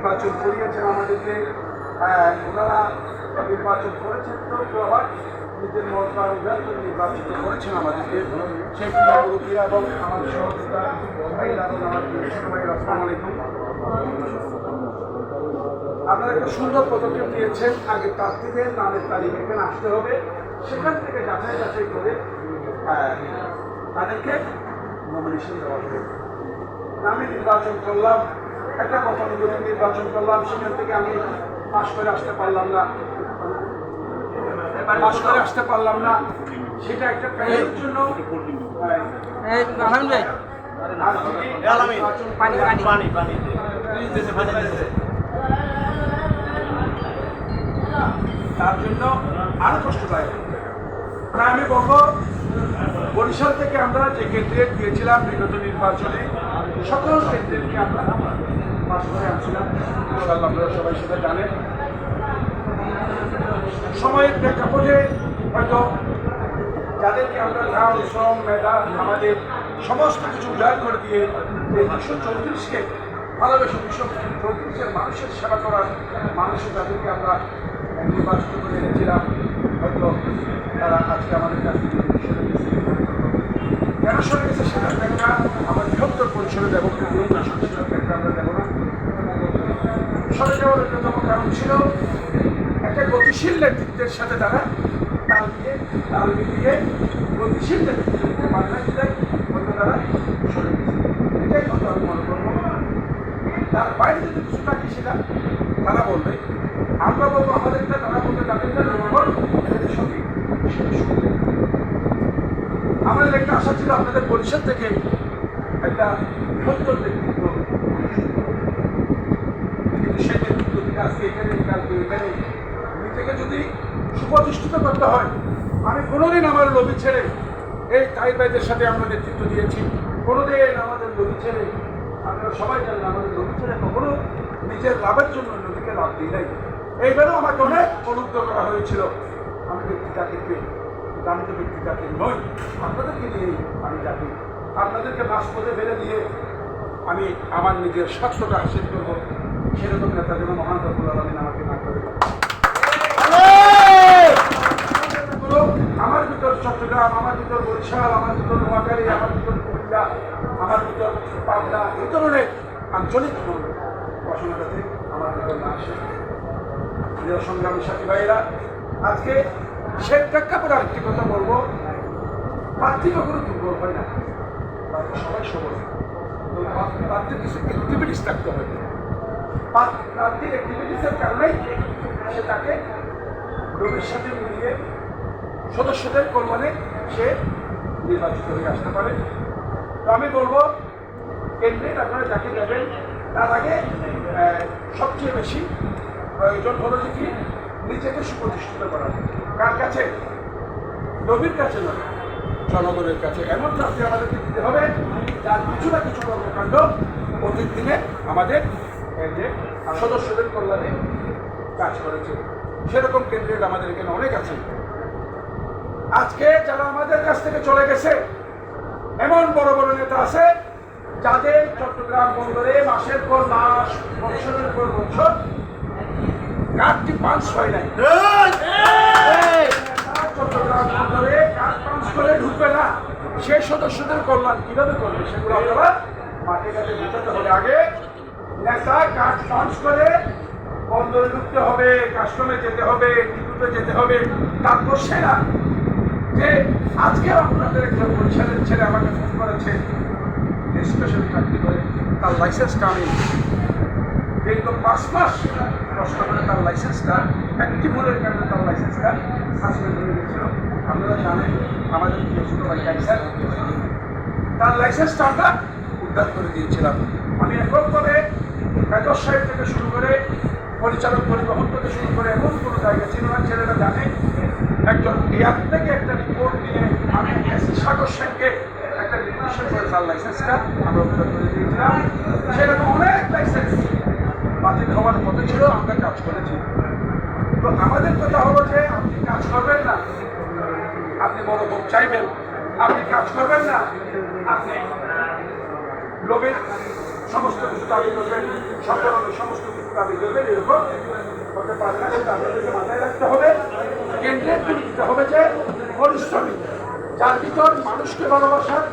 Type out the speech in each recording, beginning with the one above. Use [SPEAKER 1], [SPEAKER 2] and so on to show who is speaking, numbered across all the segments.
[SPEAKER 1] নির্বাচন করিয়েছেন আমাদেরকে। ওনারা নির্বাচন করেছেন তো আবার নিজের মতার উদাহরণ নির্বাচিত করেছেন আমাদেরকে। সেই প্রিয় মুরব্বীরা এবং আমার সহযোগিতা ভাইরা এবং আমার ছোট ভাইয়ের আসসালামু আলাইকুম। আপনারা একটা সুন্দর পদক্ষেপ নিয়েছেন। আগে প্রার্থীদের নামের তালিকা এখানে আসতে হবে, সেখান থেকে যাচাই করে তাদেরকে নমিনেশন দেওয়া হবে। আমি নির্বাচন করলাম, একটা গতানুগতিক নির্বাচন করলাম, সেখান থেকে আমি পাশ করে আসতে পারলাম না, সেটা একটা প্যানেলের জন্য তার জন্য আরো কষ্টদায়ক। তাই আমি বলবো, বরিশাল থেকে আমরা যে কেন্দ্রে দিয়েছিলাম বিগত নির্বাচনে, সকল কেন্দ্রকে আমরা পাশ করে আনছিলাম। ইনশাআল্লাহ আপনারা সবাই সেটা জানেন। সময়ের প্রেক্ষাপটে হয়তো যাদেরকে আমরা ধান, শ্রম, মেধা, আমাদের সমস্ত কিছু উজাড় করে দিয়ে এই 234কে ভালোবেসে 234 মানুষের সেবা করার মানুষের যাদেরকে আমরা নির্বাচিত করে এনেছিলাম, হয়তো তারা আজকে আমাদের কাছ থেকে কেন সরে গেছে সেটা একটা আমার বৃহত্তর পরিসরে দেবো, একটা আমরা দেবো না। সরে যাওয়ার অন্যতম কারণ ছিল একটা গতিশীল নেতৃত্বের সাথে তারা তাল মিলিয়ে গতিশীল নেতৃত্বকে মান্যতা দিলেন, হয়তো তারা সরে গেছে। এটাই কথা আমি মনে করবো। তার বাইরে যদি কিছু থাকি সেটা তারা বলবে, আমরা বলবো আমাদেরটা, তারা বলবে তাদেরটা, জনগণ এদের সঙ্গে আমাদের একটা আশা ছিল আপনাদের পরিষদ থেকে একটা বৃহত্তর নেতৃত্ব, কিন্তু সেই নেতৃত্ব থেকে আজকে এখানে কালকে এখানে নিজেকে যদি সুপ্রতিষ্ঠিত করতে হয়, আমি কোনোদিন আমার লবি ছেড়ে এই তাহির ভাইদের সাথে আমরা নেতৃত্ব দিয়েছি, কোনোদিন আমাদের লবি ছেড়ে, আপনারা সবাই জানেন আমাদের লবি ছেড়ে কখনো নিজের লাভের জন্য নদীকে লাভ দিই নাই। এইবারেও আমাকে অনেক অনুদ্ধ করা হয়েছিল। আমি ব্যক্তিটাকে আমি তো ব্যক্তিটাকে নই, আপনাদেরকে নিয়েই আমি জানি। আপনাদেরকে মাঝপথে ফেলে দিয়ে আমি আমার নিজের স্বার্থটা হাসিল করবো, সেরকম নেতা যেন মহান রব্বুল আলামিন আমাকে না করে। আমার ভিতর চট্টগ্রাম, আমার ভিতর বরিশাল, আমার ভিতর নোয়াখালী, আমার ভিতর কুমিল্লা, আমার ভিতর পাবনা, এই ধরনের আঞ্চলিক বাসনা যাতে আমার ভিতর না আসে। প্রিয় সংগ্রামী সাথী ভাইয়েরা, আজকে সে প্রেক্ষাপটে আরেকটি কথা বলবো, প্রার্থী কখনো দুর্বল হয় না, সবাই সবল। প্রার্থীর কিছু অ্যাক্টিভিটিস থাকতে হবে, প্রার্থীর অ্যাক্টিভিটিসের কারণেই সে তাকে লোকের সাথে মিলিয়ে সদস্যদের কল্যাণে সে নির্বাচিত হয়ে আসতে পারে। তো আমি বলবো, কেন্দ্রে আপনারা যাকে দেবেন তার আগে সবচেয়ে বেশি প্রয়োজন হলো যে কি, নিজেকে সুপ্রতিষ্ঠিত করা। কার কাছে? নবীর কাছে নয়, জনগণের কাছে। এমন প্রার্থী আমাদেরকে দিতে হবে যার কিছু না কিছু কর্মকাণ্ড অতীত দিনে আমাদের যে সদস্যদের কল্যাণে কাজ করেছে, সেরকম ক্যান্ডিডেট আমাদের এখানে অনেক আছে। আজকে যারা আমাদের কাছ থেকে চলে গেছে, এমন বড় বড় নেতা আছে যাদের চট্টগ্রাম বন্দরে মাসের পর মাস, বছরের পর বছর কার্ডটি পাঞ্চ হয় নাই। চট্টগ্রাম বন্দরে কার্ড পাঞ্চ করে ঢুকবে না, সেই সদস্যদের কল্যাণ কিভাবে করবে সেগুলো আপনারা মাঠে ঘাটে বোঝাতে হবে। আগে নেতা কার্ড পাঞ্চ করে বন্দরে ঢুকতে হবে, কাস্টমে যেতে হবে, টিকুতে যেতে হবে, তারপর সেরা যে আজকে আপনাদের একটা বরিশালের ছেলে আমাকে ফোন করেছে, স্পেশাল চাকরি করে, তার লাইসেন্সটা আমি দীর্ঘ 5 মাস কষ্ট করে তার লাইসেন্সটা, একটি ভুলের কারণে তার লাইসেন্সটা সাসপেন্ড হয়ে গেছিল। আপনারা জানেন আমাদের ছোট ভাই ক্যান্সার, তার লাইসেন্সটা আমরা উদ্ধার করে দিয়েছিলাম। আমি এককভাবে মেজর সাহেব থেকে শুরু করে পরিচালক পরিবহন থেকে শুরু করে এমন কোনো জায়গা ছিল না। ছেলেরা জানে, একজন বিহার থেকে একটা রিপোর্ট নিয়ে আমি সাগর সাহেবকে একটা রিপোর্ট করে তার লাইসেন্সটা আমরা উদ্ধার করে দিয়েছিলাম। সেরকম অনেক লাইসেন্স বাতিল হওয়ার মতো ছিল, আমরা কাজ করেছি। তো আমাদের কথা হলো যে আপনি কাজ করবেন না, আপনি বড় ভোট চাইবেন, আপনি কাজ করবেন না, আপনি লোভের সমস্ত কিছু দাবি করবেন, সকলের সমস্ত কিছু দাবিদের এরকম হতে পারে না, সেটা আমাদেরকে মাথায় রাখতে হবে। কেন্দ্রের দিতে হবে যে পরিশ্রমী, যার ভিতর মানুষকে ভালোবাসার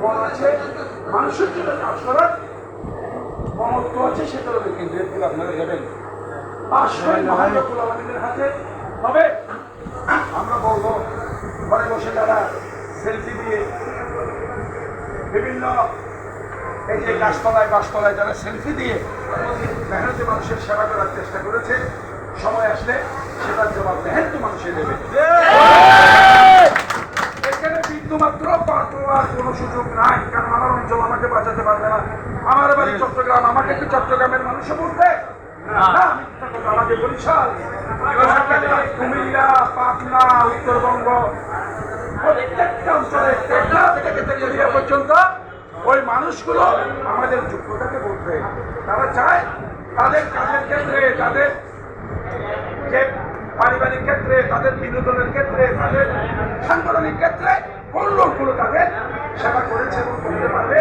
[SPEAKER 1] মন আছে, মানুষের জন্য কাজ করার মমত্ব আছে, সেটা হবে কেন্দ্রের ফুল আপনারা দেবেন। পাঁচশোই মহানবুল আলমীদের হাতে তবে আমরা বলবো ঘরে বসে যারা সেলফি দিয়ে বিভিন্ন এই যে গাছতলায় যারা সেলফি দিয়ে মেহনতি মানুষের সেবা করার চেষ্টা করেছে, সময় আসলে সেটার জবাব মেহনতি মানুষের দেবে। এখানে বিন্দুমাত্র পাওয়ার কোনো সুযোগ নাই, কারণ আমার অঞ্চল আমাকে বাঁচাতে পারবে না। আমার বাড়ি চট্টগ্রাম, আমাকে কি চট্টগ্রামের মানুষও বলতে আমাকে বরিশাল, কুমিল্লা, পাবনা, উত্তরবঙ্গ প্রত্যেকটা অঞ্চলে পর্যন্ত ওই মানুষগুলো আমাদের যোগ্যতাকে বলবে। তারা চায় তাদের কাজের ক্ষেত্রে, তাদের যে পারিবারিক ক্ষেত্রে, তাদের বিনোদনের ক্ষেত্রে, তাদের সাংগঠনিক ক্ষেত্রে কোন লোকগুলো তাদের সেবা করেছে এবং করতে পারবে,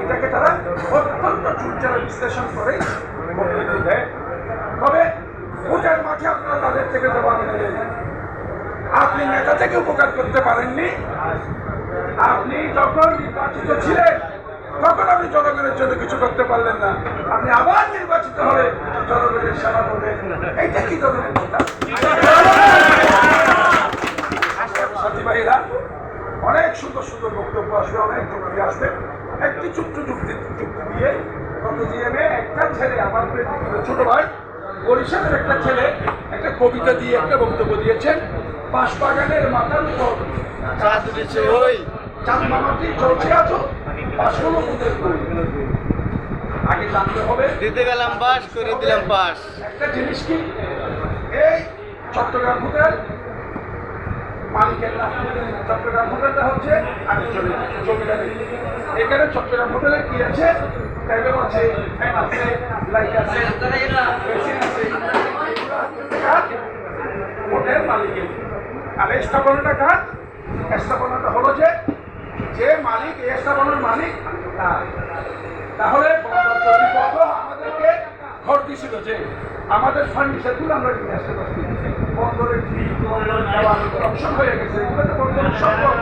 [SPEAKER 1] এটাকে তারা অত্যন্ত চুলচারা বিশ্লেষণ করেই বক্তব্য দেয়। তবে ভোটের মাঠে আপনারা তাদের থেকে জবাব নেবেন। আপনি নেতা থেকে উপকার করতে পারেননি, আপনি যখন নির্বাচিত ছিলেন তখন আপনি জনগণের জন্য কিছু করতে পারলেন না, আপনি আবার নির্বাচিত হলে জনগণের সেবা করবেন। এইটা কি ধরনের নেতা? সাথীভাইরা, অনেক সুন্দর সুন্দর বক্তব্য আসবে, অনেক যুক্তি আসবে। একটি যুক্তি দিয়ে কত জিএমে একটা ছেলে, আমার ছোট ভাই বরিশালের একটা ছেলে একটা কবিতা দিয়ে একটা বক্তব্য দিয়েছেন। বাঁশবাগানের মাথার উপর চাঁদমামাটি চলছে আছো, বাসগুলো আগে জানতে হবে।
[SPEAKER 2] দিতে গেলাম বাস করে দিলাম পাস।
[SPEAKER 1] একটা জিনিস কি, এই চট্টগ্রাম হোটেল মালিকের না, চট্টগ্রাম হোটেলটা হচ্ছে জমিদারি। এখানে চট্টগ্রাম হোটেলে কি আছে? ট্যাবেল আছে, ফ্যান আছে, লাইট আছে, মেশিন আছে, হোটেল মালিকের। আর স্থাপনাটা কাজ, স্থাপনাটা হলো যে মালিক, এই স্থাপনার মালিক। তাহলে আমাদেরকে ঘর দিয়েছিল যে আমাদের ফার্নিচারগুলো আমরা নিয়ে আসতে পারছি, বন্দরের ঠিক অপশন হয়ে গেছে, এগুলো তো বন্দরের সম্পদ,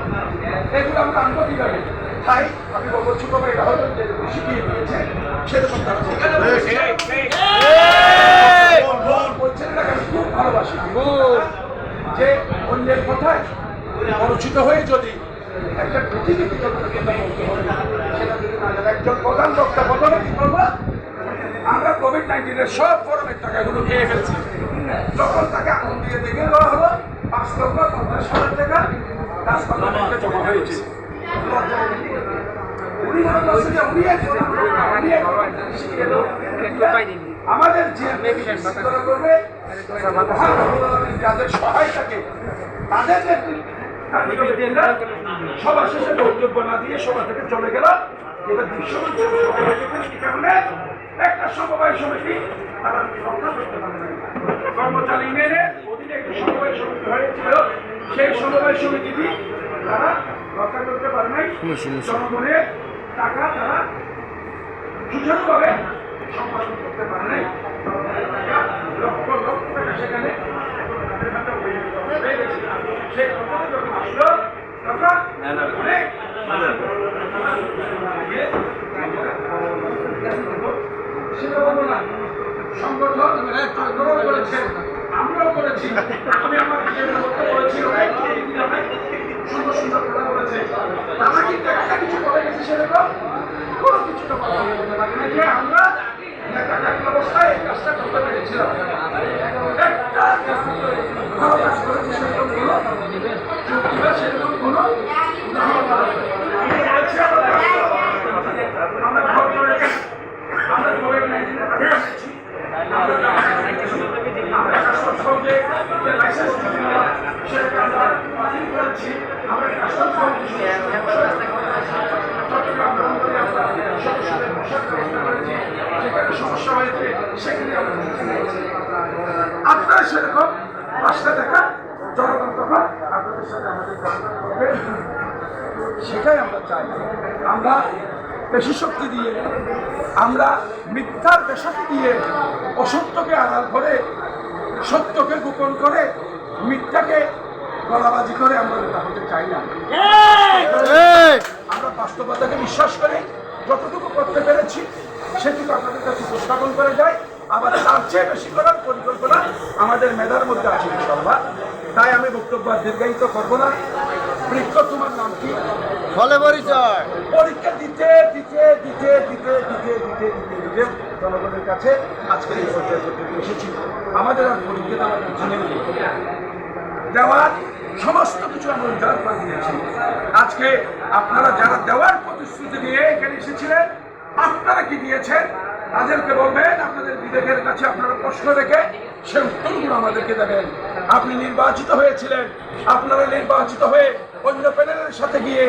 [SPEAKER 1] এগুলো আমরা আনবো কিভাবে? তাই আমি বলবো ছোট ভাইরা হয়তো যেরকম শিখিয়ে দিয়েছে সেরকম তারা বলছেন না, আমি খুব ভালোবাসি যে অন্যের কথায় পরিচিত হয়ে যদি একটা পৃথিবীতে কথা বলতে হবে, সেটা যদি না জানে একজন প্রধান বক্তা প্রথমে কি করবো, আমরা কোভিড-19 সব ফরমের টাকাগুলো খেয়ে ফেলছি। যখন তাকে আগুন দিয়ে দেখে দেওয়া হলো 5,50,000 টাকা গাছপালা ব্যাংকে জমা হয়েছে। আমাদের যে করবে যাদের সহায় থাকে তাদের সবার শেষে বক্তব্য না দিয়ে সভা থেকে চলে গেল। এটা কারণে একটা সমবায় সমিতি তারা রক্ষা করতে পারে না। কর্মচারী ইউনিয়নের অধীনে একটি সমবায় সমিতি হয়েছিল, সেই সমবায় সমিতিটি তারা রক্ষা করতে পারে নাই। জনগণের টাকা তারা সুচারুভাবে সম্পাদন করতে পারে নাই। লক্ষ লক্ষ টাকা সেখানে সেই কথাটা যখন আসলো তখন অনেক সংগঠন গ্রহণ করেছে, আমরাও করেছি। আমি আমার বলেছি সুন্দর সুন্দর কথা বলেছে, তারা কিন্তু একটা কিছু করে গেছে, সেরকম কোনো কিছুটা কথা বলতে পারে না যে আমরা অবস্থায় এই কাজটা করতে পেরেছিলাম। একটা ভালো কাজ করেছে সেরকম কোনো সেরকম কোনো সমস্যা হয়েছে, সেখানে আপনারা সেরকম রাস্তা দেখা জনগণ তখন আপনাদের সাথে আমাদের করবে, সেটাই আমরা চাই। আমরা পেশি শক্তি দিয়ে, আমরা মিথ্যার পেশাতি দিয়ে অসত্যকে আড়াল করে, সত্যকে গোপন করে, মিথ্যাকে গলাবাজি করে আমরা নেতা হতে চাই না। আমরা বাস্তবতাকে বিশ্বাস করে যতটুকু করতে পেরেছি সেটুকু আপনাদের কাছে উপস্থাপন করে যায়। আবার তার চেয়ে বেশি করার পরিকল্পনা আমাদের মেধার মধ্যে আছে ইনশাআল্লাহ। তাই আমি বক্তব্য আর দীর্ঘায়িত করবো না। বৃক্ষ, তোমার নাম কি?
[SPEAKER 2] ফলে পরিচয়।
[SPEAKER 1] পরীক্ষা দিতে দিতে দিতে দিতে দিতে দিতে দিতে দিতে জনগণের কাছে আজকে এই পর্যায়ে পর্যন্ত এসেছি। আমাদের আর পরীক্ষা দেওয়ার কিছু নেই, দেওয়ার সমস্ত কিছু আমরা উদ্ধার করে দিয়েছি। আজকে আপনারা যারা দেওয়ার প্রতিশ্রুতি নিয়ে এখানে এসেছিলেন, আপনারা কি দিয়েছেন তাদেরকে বলবেন, আপনাদের বিবেকের কাছে আপনারা প্রশ্ন রেখে সে উত্তরগুলো আমাদেরকে দেবেন। আপনি নির্বাচিত হয়েছিলেন, আপনারা নির্বাচিত হয়ে অন্য প্যানেলের সাথে গিয়ে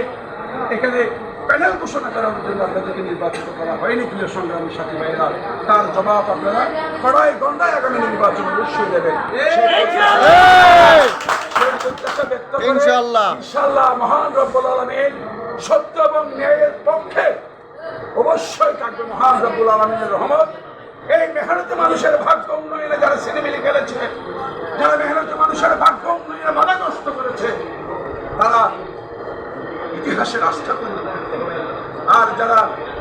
[SPEAKER 1] এখানে প্যানেল ঘোষণা করার জন্য আপনাদেরকে নির্বাচিত করা হয়নি। প্রিয় সংগ্রামী সাথী ভাইয়েরা, তার জবাব আপনারা কড়াই গন্ডায় আগামী নির্বাচন অবশ্যই দেবেন।
[SPEAKER 2] ইনশাআল্লাহ
[SPEAKER 1] ইনশাআল্লাহ মহান রব্বুল আলামিন সত্য এবং ন্যায়ের পক্ষে অবশ্যই থাকবে মহান রব্বুল আলামিনের রহমত। এই মেহনতি মানুষের ভাগ্য উন্নয়নে যারা সিনেমিলি খেলেছে, যারা মেহনতি মানুষের ভাগ্য উন্নয়নে বাধাগ্রস্ত করেছে, তারা ইতিহাসের আস্থা করবে। আর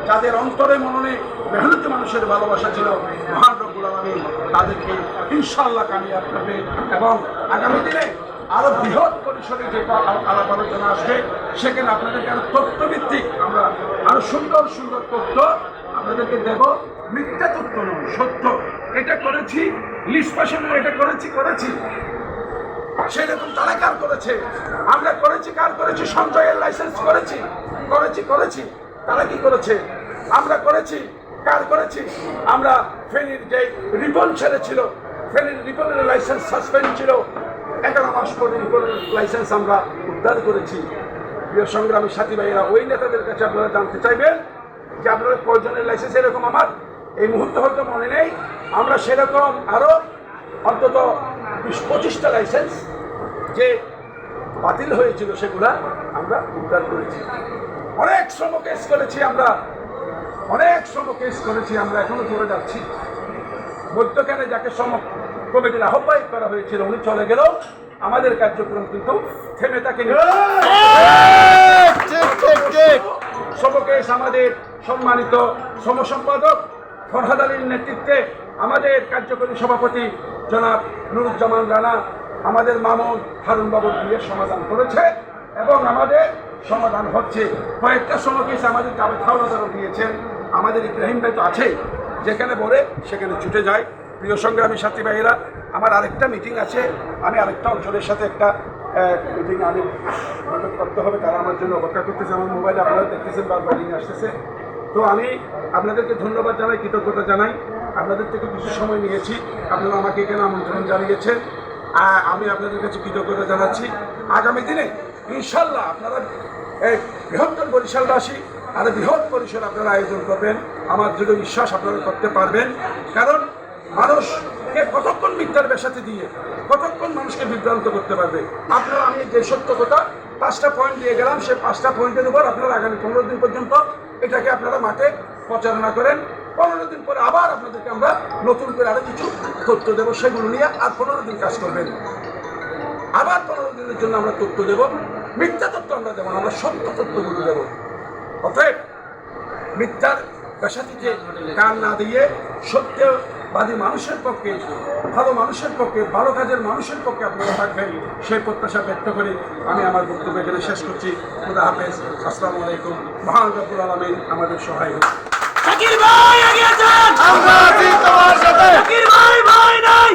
[SPEAKER 1] যাদের অন্তরে মননে মেহনতি মানুষের ভালোবাসা ছিল, মহান রব্বুল আলামিন তাদেরকে ইনশাআল্লাহ কামিয়াব করবে। এবং আগামী দিনে আরো বৃহৎ পরিসরে যে আলাপ আলোচনা আসবে, সেখানে আপনাদেরকে আরো তথ্যভিত্তিক আমরা আরো সুন্দর সুন্দর তথ্য আপনাদেরকে দেব। মিথ্যা তথ্য নয়, সত্য। এটা করেছি, লিস্ট পাশনে এটা করেছি সেরকম তারা কার করেছে, আমরা করেছি, কার করেছি? সঞ্চয়ের লাইসেন্স করেছি। তারা কি করেছে? আমরা করেছি, কার করেছি? আমরা ফেনীর যে রিপন ছেড়েছিল, ফেনীর রিপনের লাইসেন্স সাসপেন্ড ছিল, 11 মাস পরে রিপনের লাইসেন্স আমরা উদ্ধার করেছি। প্রিয় সংগ্রামী সাথী ভাইয়েরা, ওই নেতাদের কাছে আপনারা জানতে চাইবেন যে আপনারা কয়জনের লাইসেন্স? এরকম আমার এই মুহূর্তে হয়তো মনে নেই। আমরা সেরকম আরো অন্তত 20-25টা লাইসেন্স যে বাতিল হয়েছিল সেগুলা আমরা উদ্ধার করেছি। অনেক শ্রম কেস করেছি আমরা, এখনো করে যাচ্ছি। মধ্যখানে যাকে শ্রম কমিটির আহ্বায়ক করা হয়েছিল উনি চলে গেলেও আমাদের কার্যক্রম কিন্তু থেমে থাকেনি। শ্রমকেশ আমাদের সম্মানিত শ্রম সম্পাদক ফরহাদ আলীর নেতৃত্বে আমাদের কার্যকরী সভাপতি জনাব নুরুজ্জামান রানা আমাদের মামুন হারুন বাবুর বিয়ের সমাধান করেছে এবং আমাদের সমাধান হচ্ছে। কয়েকটা শ্রমকেশ আমাদের জাভেদ হাওলাদারও দিয়েছেন। আমাদের ইব্রাহিম ভাই তো আছে, যেখানে বলে সেখানে ছুটে যায়। প্রিয় সংগ্রামী সাথী ভাইয়েরা, আমার আরেকটা মিটিং আছে, আমি আরেকটা অঞ্চলের সাথে একটা মিটিং আমি করতে হবে, তারা আমার জন্য অপেক্ষা করতেছে। আমার মোবাইলে আপনারা দেখতেছেন বারবার লিঙ্ক আসতেছে। তো আমি আপনাদেরকে ধন্যবাদ জানাই, কৃতজ্ঞতা জানাই। আপনাদের থেকে কিছু সময় নিয়েছি, আপনারা আমাকে এখানে আমন্ত্রণ জানিয়েছেন, আমি আপনাদের কাছে কৃতজ্ঞতা জানাচ্ছি। আগামী দিনে ইনশাল্লাহ আপনারা এই বৃহত্তর বরিশালবাসী আরো বৃহৎ পরিসর আপনারা আয়োজন করবেন। আমার দৃঢ় বিশ্বাস আপনারা করতে পারবেন। কারণ মানুষকে কতক্ষণ মিথ্যার পেশাতে দিয়ে কতক্ষণ মানুষকে বিভ্রান্ত করতে পারবে? আপনারা, আমি যে সত্য কথা 5টা পয়েন্ট দিয়ে গেলাম, সেই 5টা পয়েন্টের উপর আপনারা আগামী 15 দিন পর্যন্ত এটাকে আপনারা মাঠে প্রচারণা করেন। 15 দিন পরে আবার আপনাদেরকে আমরা নতুন করে আরো কিছু তথ্য দেবো, সেগুলো নিয়ে আর 15 দিন কাজ করবেন। আবার 15 দিনের জন্য আমরা তথ্য দেব। মিথ্যা তথ্য আমরা দেবো না, আমরা সত্য তথ্যগুলো দেবো। অতএব মিথ্যার পেশাটিকে কান না দিয়ে সত্যবাদী মানুষের পক্ষে, ভালো মানুষের পক্ষে, ভালো কাজের মানুষের পক্ষে আপনারা থাকবেন, সেই প্রত্যাশা ব্যক্ত করে আমি আমার বক্তব্য এখানে শেষ করছি। খুদা হাফেজ, আসসালামু আলাইকুম। মহান রব্বুল আলামিন আমাদের সহায় হোক।
[SPEAKER 3] শাকির ভাই এগিয়ে যান, আমরা আছি তোমার সাথে। শাকির ভাই ভয় নাই।